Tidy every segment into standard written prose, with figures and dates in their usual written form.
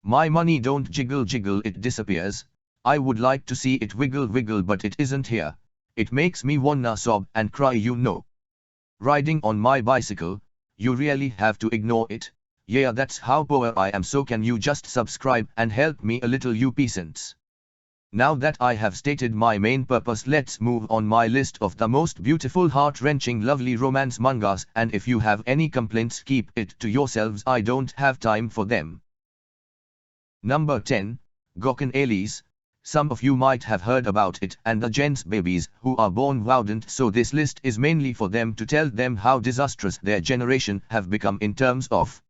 My money don't jiggle jiggle, it disappears. I would like to see it wiggle wiggle, but it isn't here. It makes me wanna sob and cry, you know. Riding on my bicycle, you really have to ignore it. Yeah, that's how poor I am, so can you just subscribe and help me a little, you peasants? Now that I have stated my main purpose, let's move on my list of the most beautiful, heart-wrenching, lovely romance mangas, and if you have any complaints, keep it to yourselves, I don't have time for them. Number 10. Goken Alice. Some of you might have heard about it, and the gents babies who are born wouldn't, so this list is mainly for them to tell them how disastrous their generation have become in terms of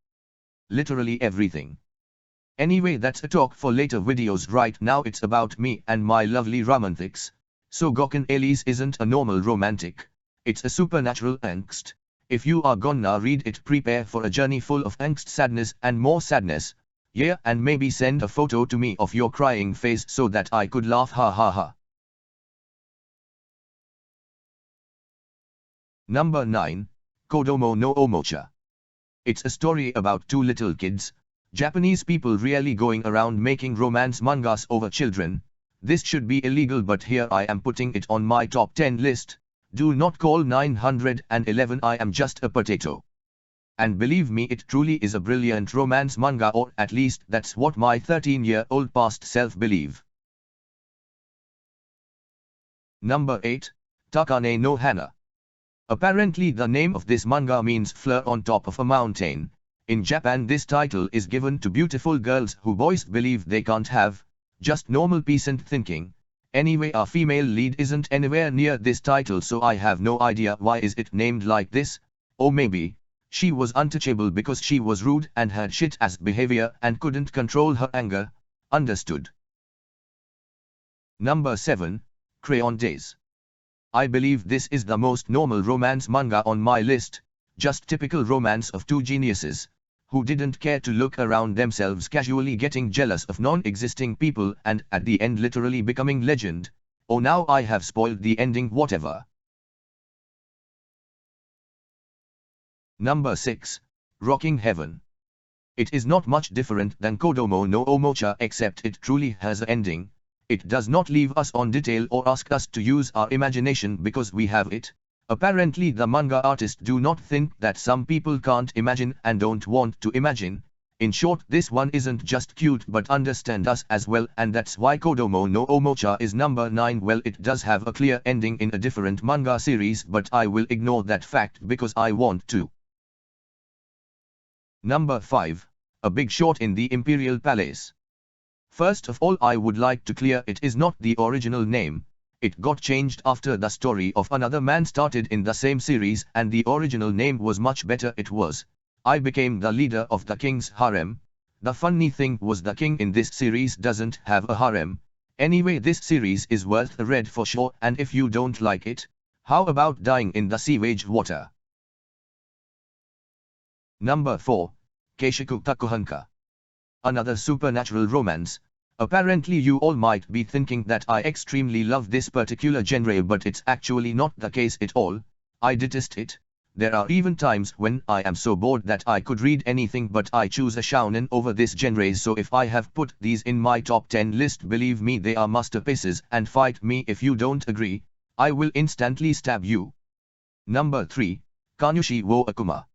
literally everything. Anyway, that's a talk for later videos. Right now it's about me and my lovely romantics. So Goken Alice isn't a normal romantic. It's a supernatural angst. If you are gonna read it, prepare for a journey full of angst, sadness and more sadness. Yeah, and maybe send a photo to me of your crying face so that I could laugh, ha ha ha. Number 9. Kodomo no Omocha. It's a story about two little kids. Japanese people really going around making romance mangas over children. This should be illegal, but here I am putting it on my top 10 list. Do not call 911 I am just a potato. And believe me, it truly is a brilliant romance manga, or at least that's what my 13-year-old past self believe. Number 8. Takane no Hana. Apparently the name of this manga means flower on top of a mountain. In Japan this title is given to beautiful girls who boys believe they can't have. Just normal peasant thinking. Anyway, our female lead isn't anywhere near this title, so I have no idea why is it named like this. Or maybe she was untouchable because she was rude and had shit-ass behavior and couldn't control her anger. Understood. Number 7. Crayon Days. I believe this is the most normal romance manga on my list. Just typical romance of two geniuses who didn't care to look around themselves, casually getting jealous of non-existing people and at the end literally becoming legend. Oh, now I have spoiled the ending, whatever. Number 6. Rocking Heaven. It is not much different than Kodomo no Omocha, except it truly has an ending. It does not leave us on detail or ask us to use our imagination because we have it. Apparently the manga artists do not think that some people can't imagine and don't want to imagine. In short, this one isn't just cute but understand us as well, and that's why Kodomo no Omocha is number 9. Well, it does have a clear ending in a different manga series, but I will ignore that fact because I want to. Number 5. A Big Short in the Imperial Palace. First of all, I would like to clear it is not the original name. It got changed after the story of another man started in the same series, and the original name was much better. It was I Became the Leader of the King's Harem. The funny thing was the king in this series doesn't have a harem. Anyway, this series is worth a read for sure, and if you don't like it, how about dying in the sewage water? Number 4. Keishiku Takuhanka. Another supernatural romance. Apparently you all might be thinking that I extremely love this particular genre, but it's actually not the case at all. I detest it. There are even times when I am so bored that I could read anything, but I choose a shounen over this genre, so if I have put these in my top 10 list, believe me they are masterpieces, and fight me if you don't agree. I will instantly stab you. Number 3. Kanyushi wo Akuma.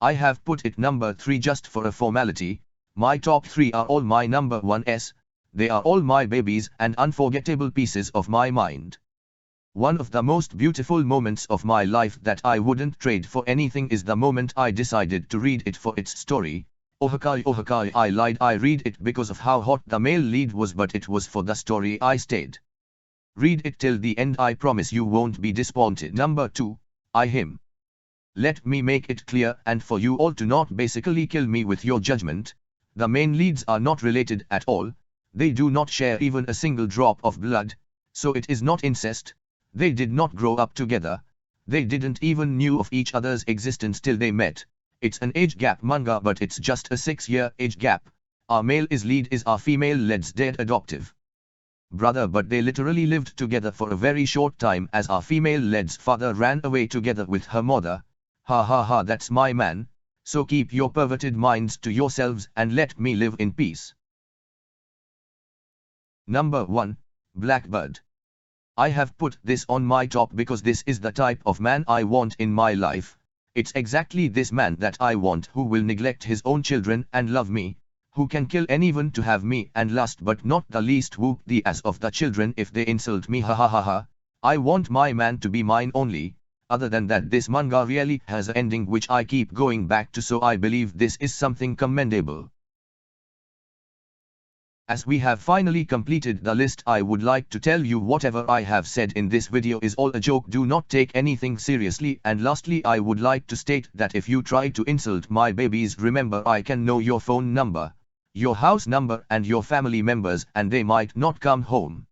I have put it number 3 just for a formality. My top 3 are all my number 1s. They are all my babies and unforgettable pieces of my mind. One of the most beautiful moments of my life that I wouldn't trade for anything is the moment I decided to read it for its story. Ohakai, I lied, I read it because of how hot the male lead was, but it was for the story I stayed. Read it till the end, I promise you won't be disappointed. Number 2. Him. Let me make it clear, and for you all to not basically kill me with your judgment, the main leads are not related at all. They do not share even a single drop of blood, so it is not incest. They did not grow up together. They didn't even knew of each other's existence till they met. It's an age gap manga, but it's just a 6-year age gap. Our male lead is our female lead's dead adoptive brother, but they literally lived together for a very short time as our female lead's father ran away together with her mother. Ha ha ha, that's my man. So keep your perverted minds to yourselves and let me live in peace. Number 1. Blackbird. I have put this on my top because this is the type of man I want in my life. It's exactly this man that I want, who will neglect his own children and love me, who can kill anyone to have me and last but not the least whoop the ass of the children if they insult me, ha ha ha ha. I want my man to be mine only. Other than that, this manga really has an ending which I keep going back to, so I believe this is something commendable. As we have finally completed the list, I would like to tell you whatever I have said in this video is all a joke. Do not take anything seriously. And lastly, I would like to state that if you try to insult my babies, remember I can know your phone number, your house number and your family members, and they might not come home.